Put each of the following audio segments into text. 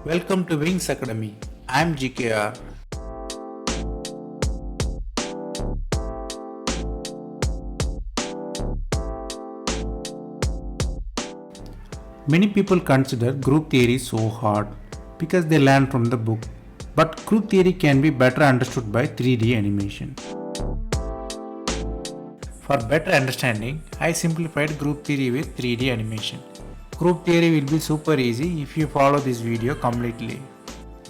Welcome to Wings Academy. I am GKR. Many people consider group theory so hard because they learn from the book. But group theory can be better understood by 3D animation. For better understanding, I simplified group theory with 3D animation. Group theory will be super easy if you follow this video completely.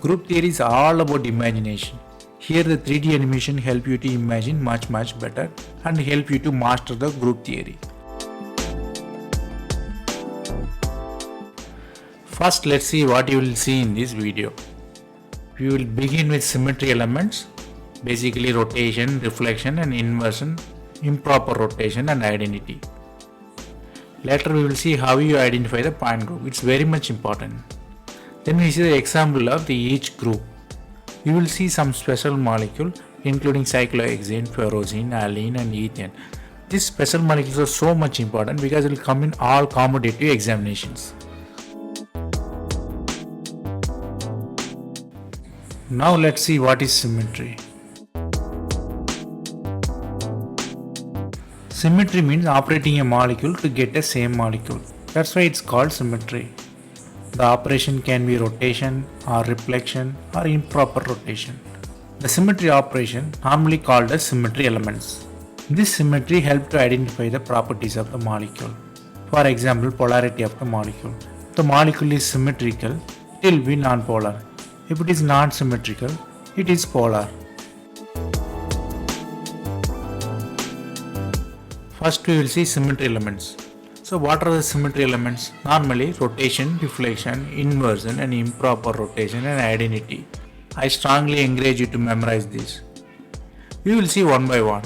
Group theory is all about imagination. Here the 3D animation help you to imagine much better and help you to master the group theory. First, let's see what you will see in this video. We will begin with symmetry elements, basically rotation, reflection and inversion, improper rotation and identity. Later we will see how you identify the point group. It's very much important. Then we see the example of each group. You will see some special molecule including cyclohexane, ferrozine, allene and ethane. These special molecules are so much important because it will come in all competitive examinations. Now let's see what is symmetry. Symmetry means operating a molecule to get a same molecule. That's why it's called symmetry. The operation can be rotation or reflection or improper rotation. The symmetry operation normally called as symmetry elements. This symmetry helps to identify the properties of the molecule. For example, polarity of the molecule. If the molecule is symmetrical, it will be nonpolar. If it is non-symmetrical, it is polar. First we will see symmetry elements. So what are the symmetry elements? Normally rotation, reflection, inversion and improper rotation and identity. I strongly encourage you to memorize this. We will see one by one.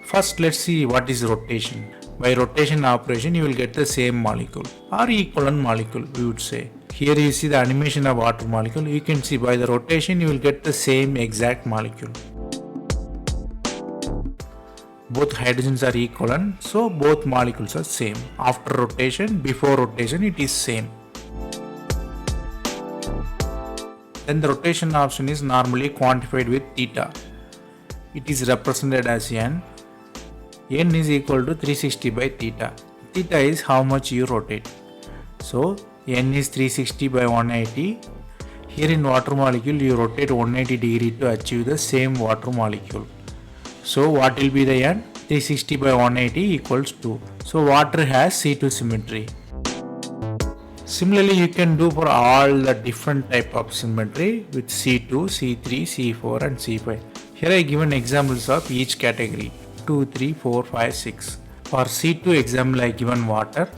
First let's see what is rotation. By rotation operation you will get the same molecule or equivalent molecule we would say. Here you see the animation of water molecule. You can see by the rotation you will get the same exact molecule. Both hydrogens are equivalent, so both molecules are same. After rotation, before rotation it is same. Then the rotation option is normally quantified with theta. It is represented as n. N is equal to 360 by theta. Theta is how much you rotate. So n is 360 by 180. Here in water molecule you rotate 180 degree to achieve the same water molecule. So what will be the n? 360 by 180 equals 2. So water has C2 symmetry. Similarly you can do for all the different type of symmetry with C2, C3, C4 and C5. Here I given examples of each category. 2, 3, 4, 5, 6. For C2 example I given water.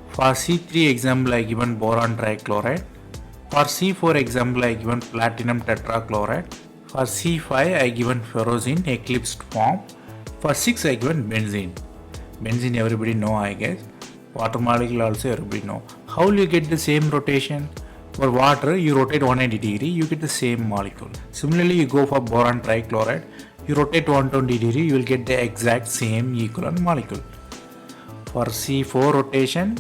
For C3 example I given boron trichloride. For C4 example I given platinum tetrachloride. For C5 I given ferrozine eclipsed form. For 6 I given benzene. Benzene everybody know I guess. Water molecule also everybody know. How will you get the same rotation? For water you rotate 180 degree, you get the same molecule. Similarly you go for boron trichloride. You rotate 120 degree, you will get the exact same equivalent molecule. For C4 rotation,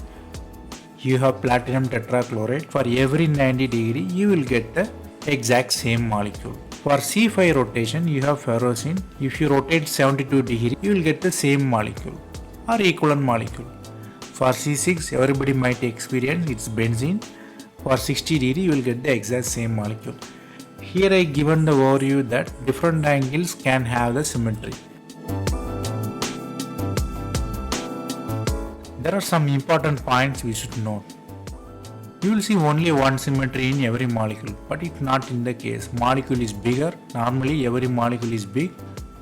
you have platinum tetrachloride. For every 90 degree, you will get the exact same molecule. For C5 rotation, you have ferrocene. If you rotate 72 degree, you will get the same molecule or equivalent molecule. For C6, everybody might experience it's benzene. For 60 degree, you will get the exact same molecule. Here I given the overview that different angles can have the symmetry. There are some important points we should note. You will see only one symmetry in every molecule, but it's not in the case. Molecule is bigger, normally every molecule is big.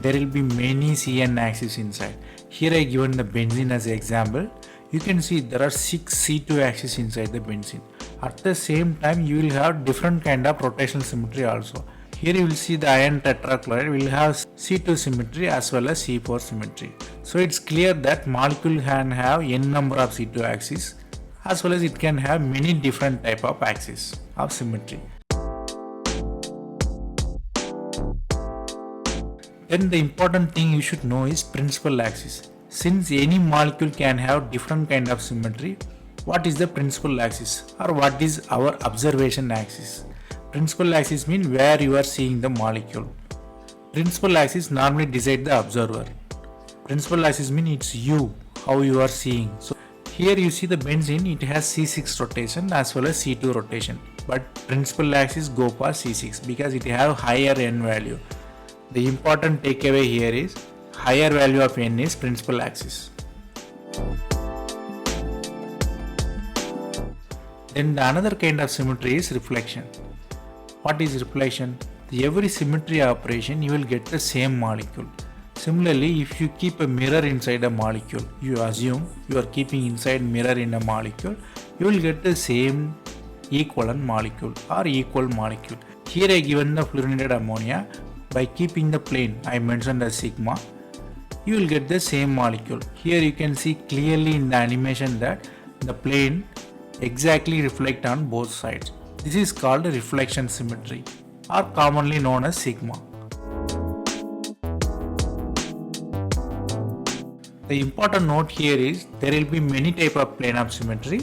There will be many CN axes inside. Here I given the benzene as an example. You can see there are 6 C2 axes inside the benzene. At the same time you will have different kind of rotational symmetry also. Here you will see the iron tetrachloride will have C2 symmetry as well as C4 symmetry. So it's clear that molecule can have n number of C2 axes as well as it can have many different type of axes of symmetry. Then the important thing you should know is principal axis. Since any molecule can have different kind of symmetry, What is the principal axis or what is our observation axis? Principal axis means where you are seeing the molecule. Principal axis normally decide the observer. Principal axis means it's you, how you are seeing. So here you see the benzene, it has C6 rotation as well as C2 rotation. But principal axis go for C6 because it have higher N value. The important takeaway here is higher value of N is principal axis. Then the another kind of symmetry is reflection. What is reflection? Every symmetry operation you will get the same molecule. Similarly, if you keep a mirror inside a molecule, you assume you are keeping inside mirror in a molecule, you will get the same equivalent molecule or equal molecule. Here I given the fluorinated ammonia. By keeping the plane I mentioned as sigma, you will get the same molecule. Here you can see clearly in the animation that the plane exactly reflect on both sides. This is called reflection symmetry or commonly known as sigma. The important note here is there will be many type of plane of symmetry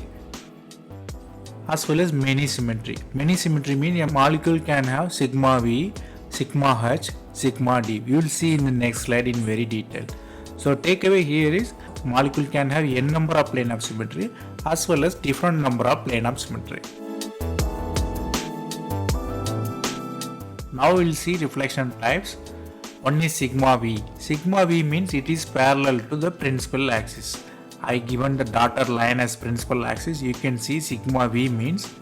as well as many symmetry. Many symmetry means a molecule can have sigma V, sigma H, sigma D. You will see in the next slide in very detail. So takeaway here is molecule can have n number of plane of symmetry as well as different number of plane of symmetry. Now we will see reflection types. One is sigma V. Sigma V means it is parallel to the principal axis. I given the dotted line as principal axis. You can see sigma V means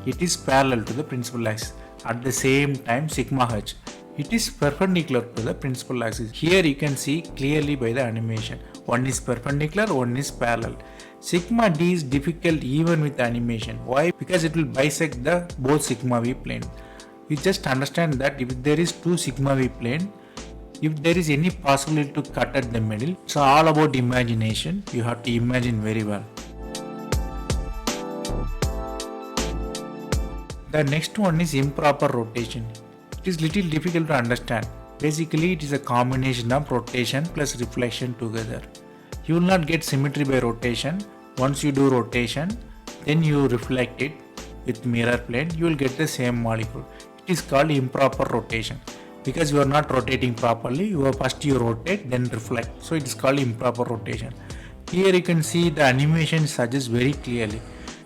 it is parallel to the principal axis. At the same time sigma H, it is perpendicular to the principal axis. Here you can see clearly by the animation. One is perpendicular, one is parallel. Sigma D is difficult even with animation. Why? Because it will bisect the both sigma V plane. You just understand that if there is two sigma V plane, if there is any possibility to cut at the middle, it's all about imagination. You have to imagine very well. The next one is improper rotation. It is little difficult to understand. Basically, it is a combination of rotation plus reflection together. You will not get symmetry by rotation. Once you do rotation, then you reflect it with mirror plane, you will get the same molecule. It is called improper rotation because you are not rotating properly. First you rotate, then reflect. So it is called improper rotation. Here you can see the animation suggests very clearly.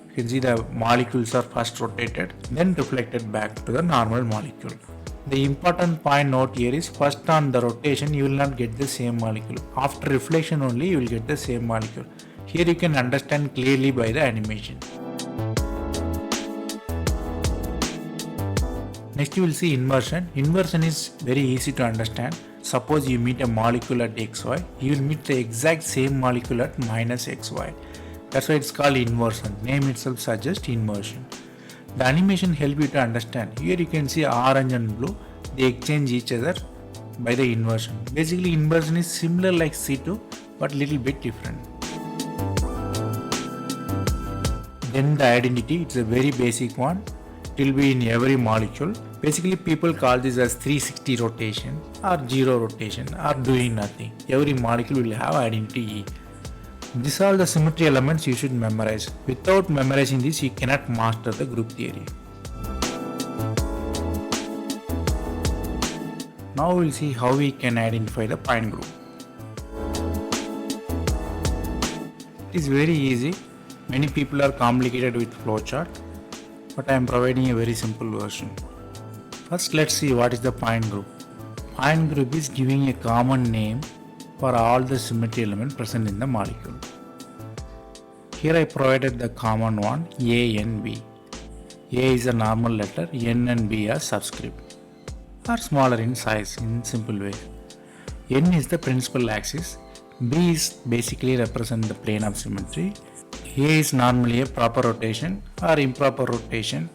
You can see the molecules are first rotated, then reflected back to the normal molecule. The important point note here is first on the rotation you will not get the same molecule. After reflection only you will get the same molecule. Here you can understand clearly by the animation. Next you will see inversion. Inversion is very easy to understand. Suppose you meet a molecule at xy, you will meet the exact same molecule at minus xy. That's why it's called inversion. Name itself suggests inversion. The animation help you to understand. Here you can see orange and blue. They exchange each other by the inversion. Basically inversion is similar like C2 but little bit different. Then the identity, it's a very basic one. It will be in every molecule. Basically people call this as 360 rotation or 0 rotation or doing nothing. Every molecule will have identity E. These are the symmetry elements you should memorize. Without memorizing this, you cannot master the group theory. Now we will see how we can identify the point group. It is very easy. Many people are complicated with flowchart, but I am providing a very simple version. First, let's see what is the point group. Point group is giving a common name for all the symmetry elements present in the molecule. Here I provided the common one A and B. A is a normal letter, N and B are subscript or smaller in size in simple way. N is the principal axis, B is basically represent the plane of symmetry, A is normally a proper rotation or improper rotation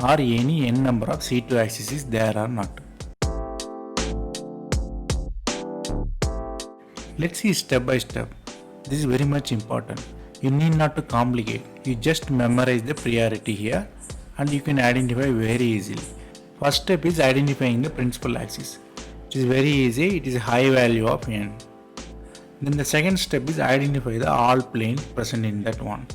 or any n number of C2 axes is there or not. Let's see step by step. This is very much important. You need not to complicate. You just memorize the priority here and you can identify very easily. First step is identifying the principal axis. It is very easy. It is a high value of n. Then the second step is identify the all planes present in that one.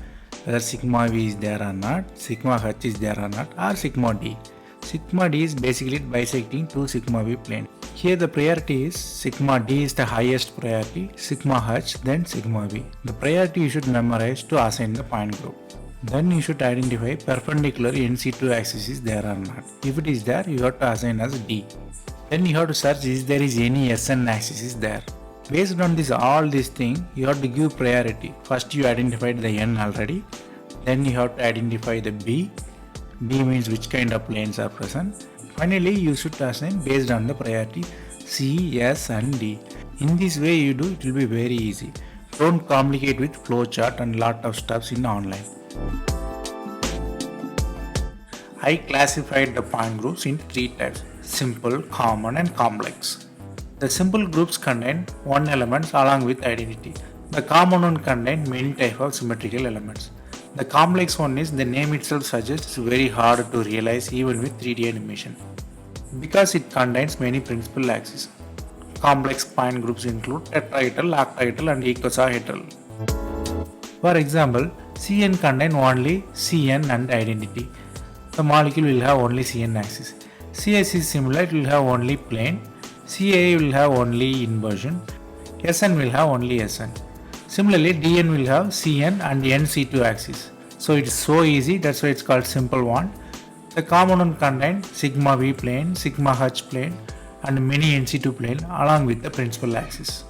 whether sigma V is there or not, sigma H is there or not, or sigma D. Sigma D is basically bisecting two sigma V planes. Here the priority is sigma D is the highest priority, sigma H, then sigma V. The priority you should memorize to assign the point group. Then you should identify perpendicular NC2 axis is there or not. If it is there, you have to assign as D. Then you have to search if there is any SN axis is there. Based on all these things, you have to give priority. First you identified the N already. Then you have to identify the B. B means which kind of planes are present. Finally, you should assign based on the priority C, S and D. In this way you do, it will be very easy. Don't complicate with flowchart and lot of stuffs in online. I classified the point groups in three types: simple, common and complex. The simple groups contain one element along with identity. The common one contains many types of symmetrical elements. The complex one is, the name itself suggests, very hard to realize even with 3D animation, because it contains many principal axes. Complex point groups include tetrahedral, octahedral and icosahedral. For example, Cn contain only Cn and identity. The molecule will have only Cn axis. Cs is similar, it will have only plane. Ca will have only inversion. Sn will have only Sn. Similarly, Dn will have Cn and Nc2 axis. So it is so easy, that's why it's called simple one. The common one contains sigma V plane, sigma H plane and many Nc2 plane along with the principal axis.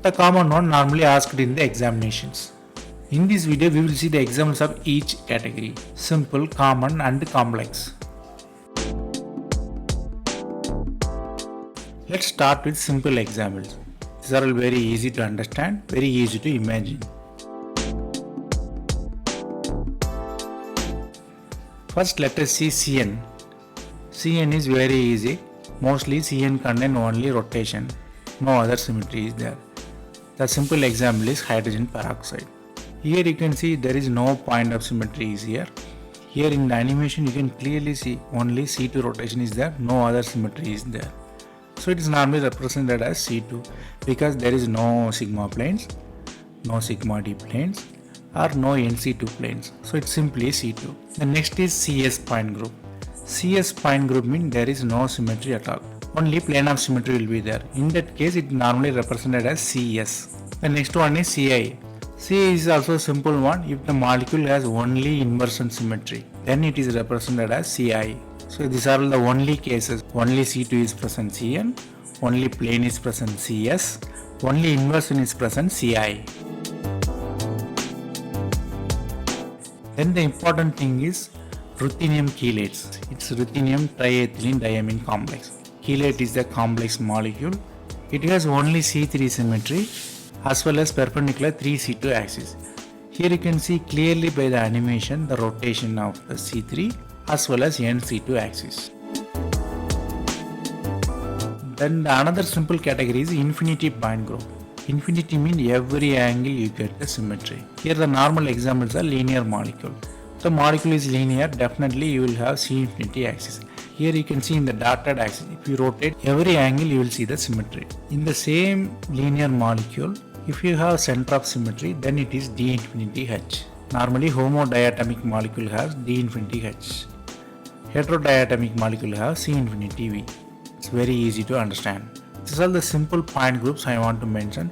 The common one normally asked in the examinations. In this video, we will see the examples of each category: simple, common and complex. Let's start with simple examples. These are all very easy to understand, very easy to imagine. First, let us see Cn. Cn is very easy. Mostly Cn contain only rotation. No other symmetry is there. The simple example is hydrogen peroxide. Here you can see there is no point of symmetry is here. Here in the animation you can clearly see only C2 rotation is there, no other symmetry is there. So it is normally represented as C2 because there is no sigma planes, no sigma D planes or no NC2 planes. So it's simply C2. The next is CS point group. CS point group means there is no symmetry at all. Only plane of symmetry will be there. In that case it normally represented as CS. The next one is CI. C is also a simple one. If the molecule has only inversion symmetry, then it is represented as Ci. So these are the only cases. Only C2 is present Cn, only plane is present Cs, only inversion is present Ci. Then the important thing is ruthenium chelates. It's ruthenium triethylene diamine complex. Chelate is the complex molecule. It has only C3 symmetry as well as perpendicular 3C2 axis. Here you can see clearly by the animation the rotation of the C3 as well as NC2 axis. Then the another simple category is infinity point group. Infinity means every angle you get the symmetry. Here the normal examples are linear molecule. If the molecule is linear, definitely you will have C infinity axis. Here you can see in the dotted axis, if you rotate every angle you will see the symmetry. In the same linear molecule, if you have center of symmetry, then it is D infinity H. Normally homodiatomic molecule has D infinity H. Heterodiatomic molecule have C infinity V. It's very easy to understand. These are the simple point groups I want to mention.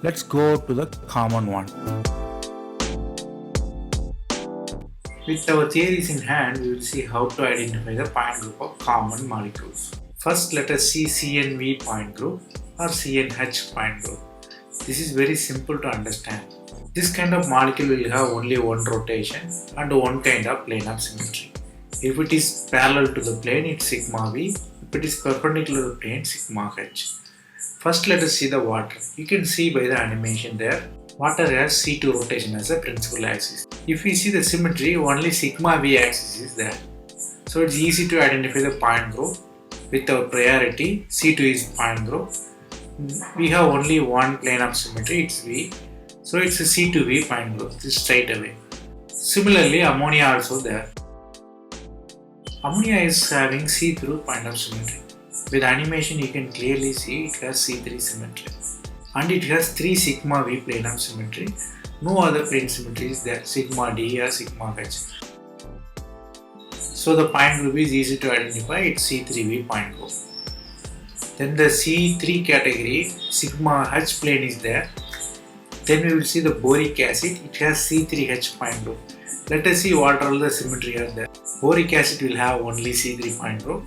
Let's go to the common one. With our theories in hand, we will see how to identify the point group of common molecules. First, let us see CNV point group or CNH point group. This is very simple to understand. This kind of molecule will have only one rotation and one kind of plane of symmetry. If it is parallel to the plane, it's sigma V. If it is perpendicular to the plane, sigma H. First, let us see the water. You can see by the animation there, water has C2 rotation as a principal axis. If we see the symmetry, only sigma V axis is there. So it's easy to identify the point group. With our priority, C2 is point group. We have only one plane of symmetry, it's V. So it's a C2V point group, this straight away. Similarly, ammonia also there. Ammonia is having see-through point of symmetry. With animation you can clearly see it has C3 symmetry. and it has 3 sigma V plane of symmetry. No other plane symmetry is there, sigma D or sigma H. So the point group is easy to identify, it's C3V point group. Then the C3 category, sigma H plane is there. Then we will see the boric acid, it has C3H point group. Let us see what all the symmetry are there. Boric acid will have only C3 point group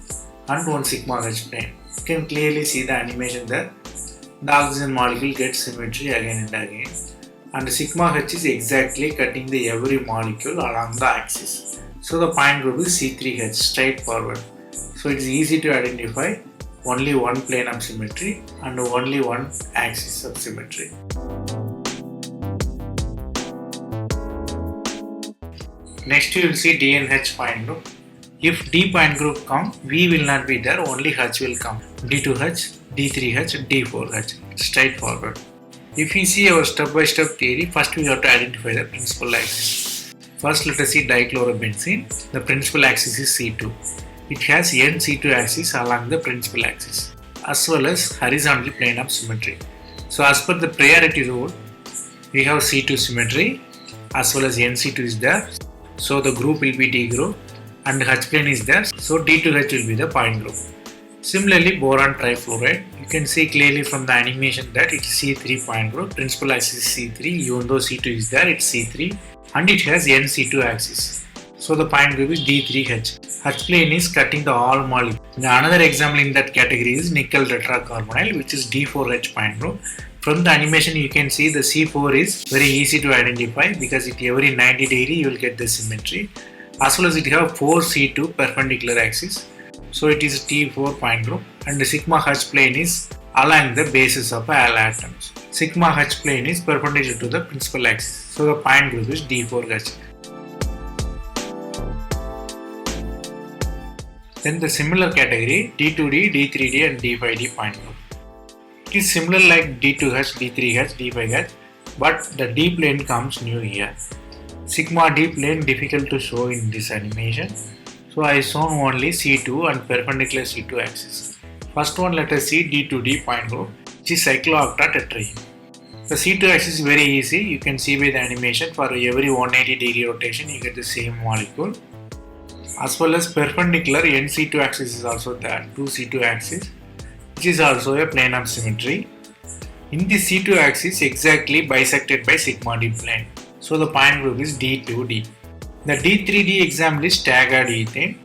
and one sigma H plane. You can clearly see the animation there. The oxygen molecule gets symmetry again and again. And the sigma H is exactly cutting the every molecule along the axis. So the point group is C3H, straightforward. So it is easy to identify only one plane of symmetry and only one axis of symmetry. Next you will see D and H point group. If D point group come, V will not be there, only H will come. D2H, D3H, D4H. Straightforward. If we see our step-by-step theory, first we have to identify the principal axis. First let us see dichlorobenzene. The principal axis is C2. It has n C2 axis along the principal axis as well as horizontal plane of symmetry. So as per the priority rule, we have C2 symmetry as well as n C2 is there. So the group will be D group and H plane is there. So D2H will be the point group. Similarly, boron trifluoride, you can see clearly from the animation that it is C3 point group. Principal axis is C3, even though C2 is there, it's C3 and it has n C2 axis. So the point group is D3H. H plane is cutting the all molecule. Another example in that category is nickel tetracarbonyl, which is D4H point group. From the animation you can see the C4 is very easy to identify because at every 90 degree you will get the symmetry. As well as it have 4 C2 perpendicular axis. So it is T4 point group and the sigma H plane is along the bases of all atoms. Sigma H plane is perpendicular to the principal axis. So the point group is D4H. Then the similar category D2D, D3D and D5D point group. It is similar like D2H, D3H, D5H, but the D plane comes new here. Sigma D plane difficult to show in this animation. So I shown only C2 and perpendicular C2 axis. First one let us see D2D point group, which is cyclooctatetraheme. The C2 axis is very easy, you can see by the animation for every 180 degree rotation you get the same molecule. As well as perpendicular NC2 axis is also there, 2 C2 axis, which is also a plane of symmetry. In the C2 axis exactly bisected by sigma D plane. So the point group is D2D. The D3D example is staggered ethane.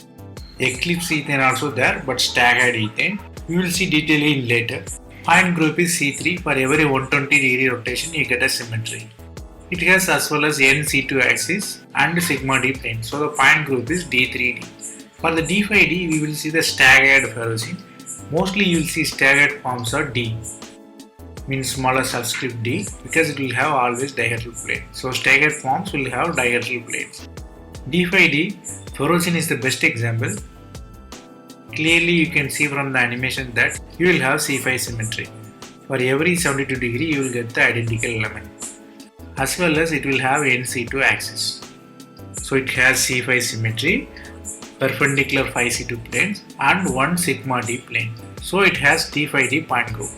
Eclipse ethane also there, but staggered ethane. We will see detailing in later. Point group is C3. For every 120 degree rotation you get a symmetry. It has as well as n C2 axis and sigma D plane. So the point group is D3D. For the D5D we will see the staggered ferrocene. Mostly you will see staggered forms are D. Means smaller subscript D because it will have always dihedral plane. So staggered forms will have dihedral planes. D5D, ferrocene is the best example. Clearly you can see from the animation that you will have C5 symmetry. For every 72 degree you will get the identical element. As well as it will have NC2 axis. So it has C5 symmetry, perpendicular 5 C2 planes and one sigma D plane. So it has T5D point group.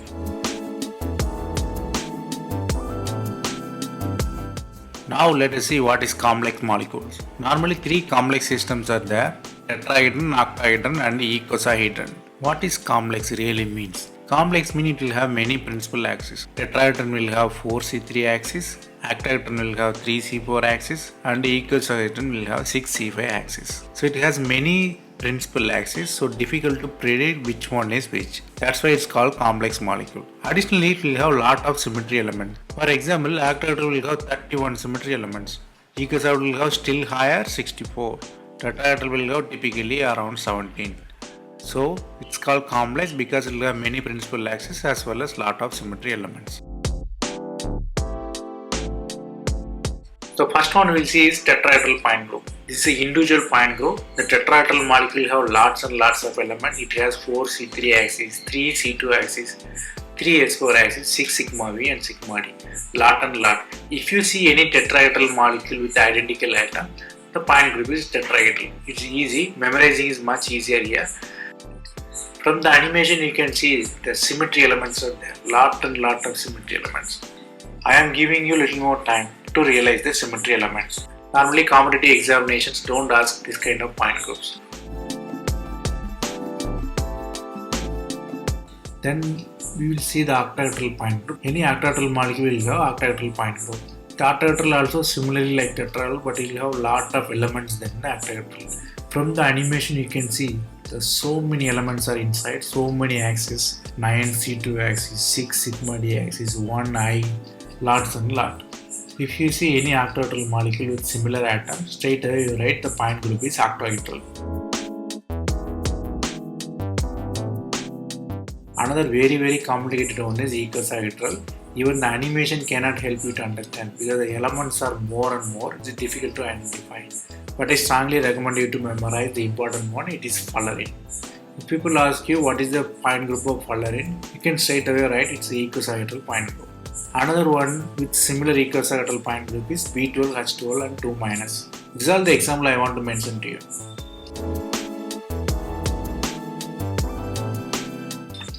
Now let us see what is complex molecules. Normally 3 complex systems are there, tetrahedron, octahedron and icosahedron. What is complex really means? Complex means it will have many principal axes. Tetrahedron will have 4 C3 axis, octahedron will have 3 C4 axis and icosahedron will have 6 C5 axis. So it has many principal axis, so difficult to predict which one is which. That's why it's called complex molecule. Additionally, it will have lot of symmetry elements. For example, octahedron will have 31 symmetry elements. Icosahedron will have still higher 64. Tetrahedron will have typically around 17. So it's called complex because it will have many principal axes as well as lot of symmetry elements. The first one we will see is tetrahedral point group. This is an individual point group. The tetrahedral molecule have lots and lots of elements. It has 4 C3 axes, 3 C2 axes, 3 S4 axes, 6 sigma V and sigma D. Lot and lot. If you see any tetrahedral molecule with identical atom, the point group is tetrahedral. It's easy. Memorizing is much easier here. From the animation you can see the symmetry elements are there. Lot of symmetry elements. I am giving you little more time to realize the symmetry elements. Normally competitive examinations don't ask this kind of point groups. Then we will see the octahedral point group. Any octahedral molecule will have octahedral point group. The octahedral also similarly like tetrahedral, but it will have lot of elements than the octahedral. From the animation you can see so many elements are inside, so many axes, 9 C2 axis, 6 sigma D axis, 1 I, lots and lot. If you see any octahedral molecule with similar atoms, straight away you write the point group is octahedral. Another very complicated one is icosahedral. Even the animation cannot help you to understand because the elements are more and more. It is difficult to identify. But I strongly recommend you to memorize the important one. It is fullerene. If people ask you what is the point group of fullerene, you can straight away write it's the icosahedral point group. Another one with similar icosahedral point group is B12, H12 and 2-. These are the example I want to mention to you.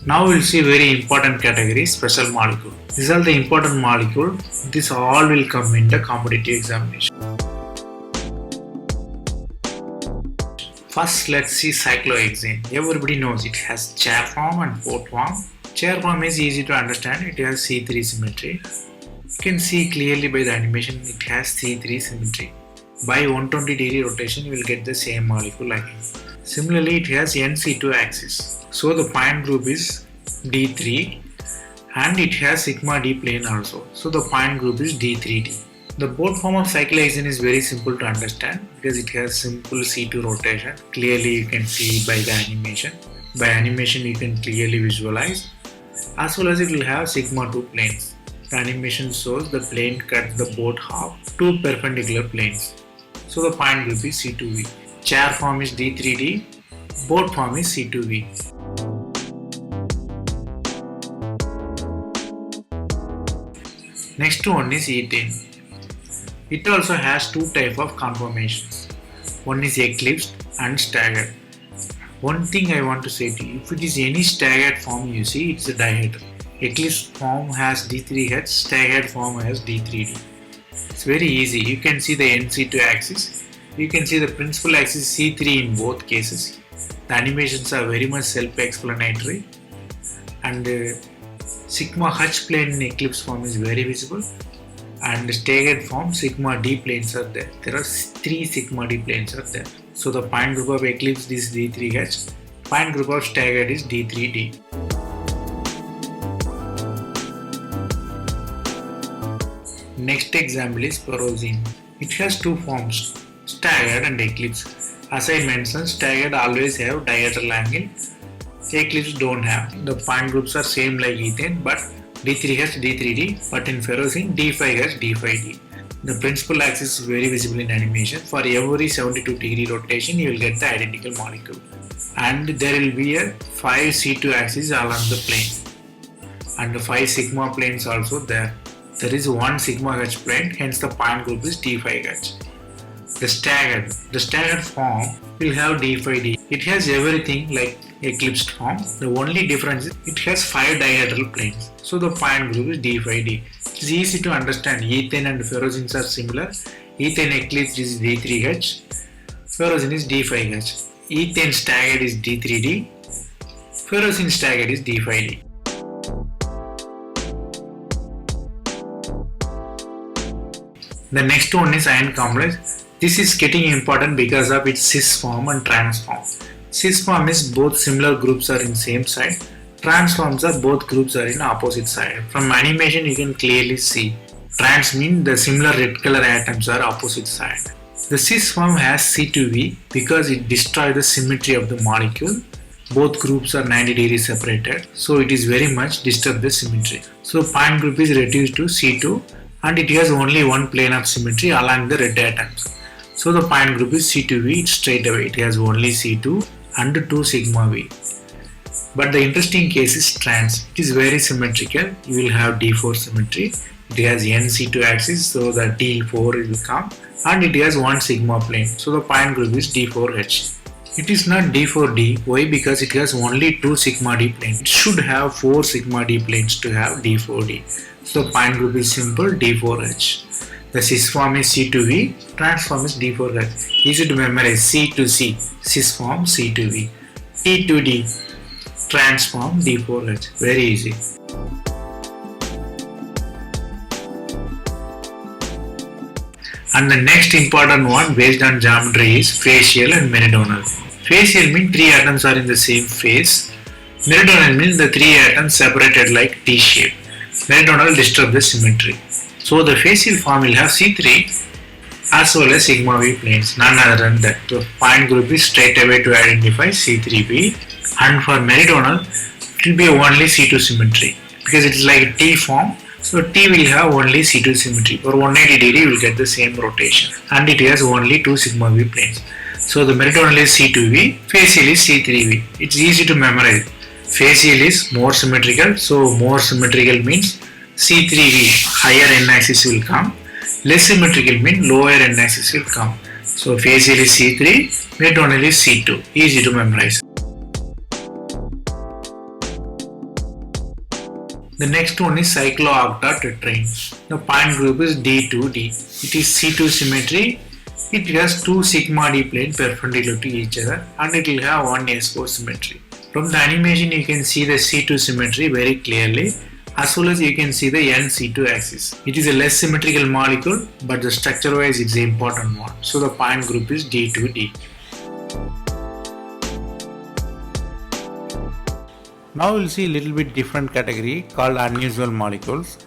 Now we will see very important category, special molecule. These are the important molecule. This all will come in the competitive examination. First let's see cyclohexane. Everybody knows it has chair form and port form. Chair form is easy to understand. It has C3 symmetry. You can see clearly by the animation it has C3 symmetry. By 120 degree rotation you will get the same molecule again. Similarly it has NC2 axis. So the point group is D3 and it has sigma D plane also. So the point group is D3D. The board form of cyclohexane is very simple to understand because it has simple C2 rotation. Clearly you can see by the animation. By animation you can clearly visualize. As well as it will have sigma 2 planes. The animation shows the plane cuts the board half, two perpendicular planes. So the point group is C2V. Chair form is D3D. Board form is C2V. Next one is ethane. It also has two types of conformations. One is eclipsed and staggered. One thing I want to say to you, if it is any staggered form you see, it's a dihedral. Eclipsed form has D3H, staggered form has D3D. It's very easy. You can see the NC2 axis. You can see the principal axis C3 in both cases. The animations are very much self-explanatory. And sigma H plane in eclipse form is very visible. And the staggered form sigma D planes are there. There are 3 sigma D planes are there. So the point group of eclipse is D3H. Point group of staggered is D3D. Next example is pyroxene. It has two forms, staggered and eclipse. As I mentioned, staggered always have dihedral angle. Eclipse don't have. The point groups are same like ethane, but D3H, D3D, but in pyroxene D5H, D5D. The principal axis is very visible in animation. For every 72 degree rotation, you will get the identical molecule. And there will be a 5 C2 axis along the plane. And 5 sigma planes also there. There is 1 sigma H plane, hence the point group is D5H. The staggered form will have D5D. It has everything like eclipsed form. The only difference is it has 5 dihedral planes. So the point group is D5D. It's easy to understand. Ethane and pyroxenes are similar. Ethane eclipsed is D3H. Pyroxene is D5H. Ethane staggered is D3D. Pyroxene staggered is D5D. The next one is iron complex. This is getting important because of its cis form and trans form. Cis form is both similar groups are in same side. Trans forms are both groups are in opposite side. From animation you can clearly see. Trans means the similar red color atoms are opposite side. The cis form has C2V because it destroys the symmetry of the molecule. Both groups are 90 degrees separated, so it is very much disturb the symmetry. So point group is reduced to C2 and it has only one plane of symmetry along the red atoms. So the point group is C2V, it's straight away. It has only C2 and 2 sigma V. But the interesting case is trans. It is very symmetrical. You will have D4 symmetry. It has NC2 axis, so the D4 will come, and it has 1 sigma plane. So the point group is D4H. It is not D for D. Why? Because it has only 2 sigma D planes. It should have 4 sigma D planes to have D for D. So point group is simple D4H. The cis form is C2V, trans form is D4H. Easy to memorize, C to C, cis form C2V. D to D, trans form D4H. Very easy. And the next important one based on geometry is facial and meridional. Facial means 3 atoms are in the same face. Meridional means the 3 atoms separated like T shape. Meridional disturbs the symmetry. So the facial form will have C3 as well as sigma V planes, none other than that. The point group is straight away to identify C3V, and for meridional it will be only C2 symmetry because it is like a T form. So T will have only C2 symmetry. For 180 degree you will get the same rotation and it has only 2 sigma V planes. So the meridional is C2V, facial is C3V. It's easy to memorize. Facial is more symmetrical, so more symmetrical means C3V, higher n-axis will come. Less symmetrical means lower n-axis will come. So facial is C3, meridional is C2. Easy to memorize. The next one is cycloocta tetrane. The point group is D2D. It is C2 symmetry. It has 2 sigma D planes perpendicular to each other and it will have 1 S4 symmetry. From the animation you can see the C2 symmetry very clearly, as well as you can see the N-C2 axis. It is a less symmetrical molecule, but the structure wise it's the important one. So the point group is D2D. Now we'll see a little bit different category called unusual molecules.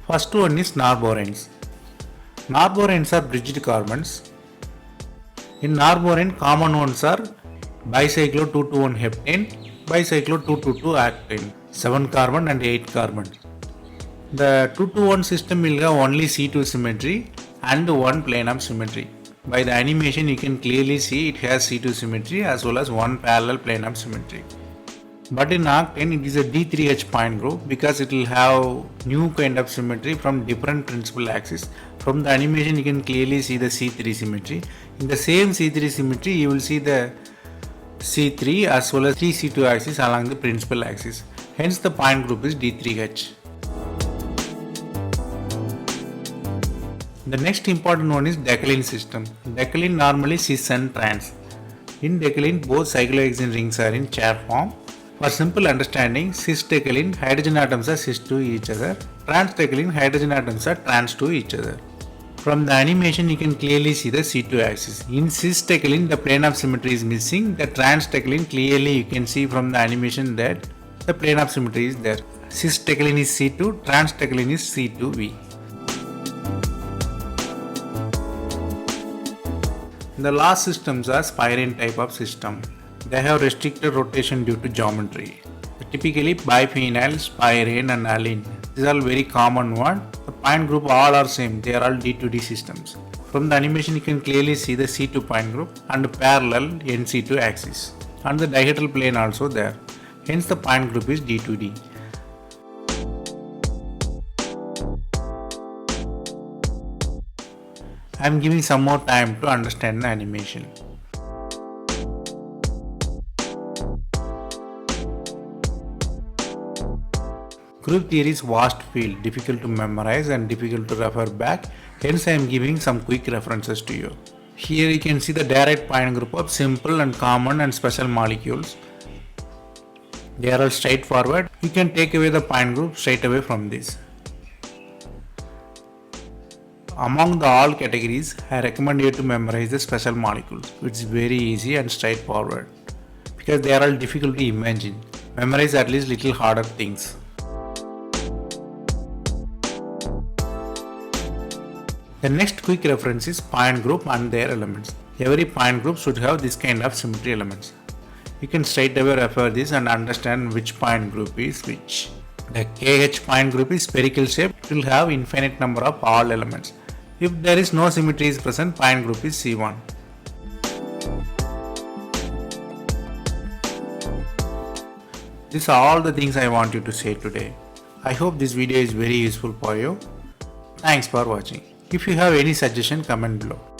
First one is narborans. Narborans are bridged carbons. In narboran, common ones are bicyclo 221 heptane, bicyclo 222 octane, 7 carbon and 8 carbon. The 221 system will have only C2 symmetry and 1 plane of symmetry. By the animation you can clearly see it has C2 symmetry as well as 1 parallel plane of symmetry. But in octane it is a D3H point group because it will have new kind of symmetry from different principal axis. From the animation you can clearly see the C3 symmetry. In the same C3 symmetry you will see the C3 as well as 3 C2 axis along the principal axis. Hence the point group is D3H. The next important one is decalene system. Decalene normally cis and trans. In decalene both cyclohexane rings are in chair form. For simple understanding, cis decalene hydrogen atoms are cis to each other. Trans decalene hydrogen atoms are trans to each other. From the animation you can clearly see the C2 axis. In cis decalene the plane of symmetry is missing. The trans decalene clearly you can see from the animation that the plane of symmetry is there. Cis decalene is C2, trans decalene is C2V. The last systems are spirane type of system. They have restricted rotation due to geometry. Typically biphenyl, spirane and alene. These are all very common one. The point group all are same. They are all D2D systems. From the animation you can clearly see the C2 point group and parallel NC2 axis. And the dihedral plane also there. Hence the point group is D2D. I am giving some more time to understand the animation. Group theory is vast field, difficult to memorize and difficult to refer back. Hence I am giving some quick references to you. Here you can see the direct point group of simple and common and special molecules. They are all straightforward. You can take away the point group straight away from this. Among the all categories, I recommend you to memorize the special molecules. It's very easy and straightforward because they are all difficult to imagine. Memorize at least little harder things. The next quick reference is point group and their elements. Every point group should have this kind of symmetry elements. You can straight away refer this and understand which point group is which. The KH point group is spherical shape. It will have infinite number of all elements. If there is no symmetry is present, point group is C1. These are all the things I want you to say today. I hope this video is very useful for you. Thanks for watching. If you have any suggestion, comment below.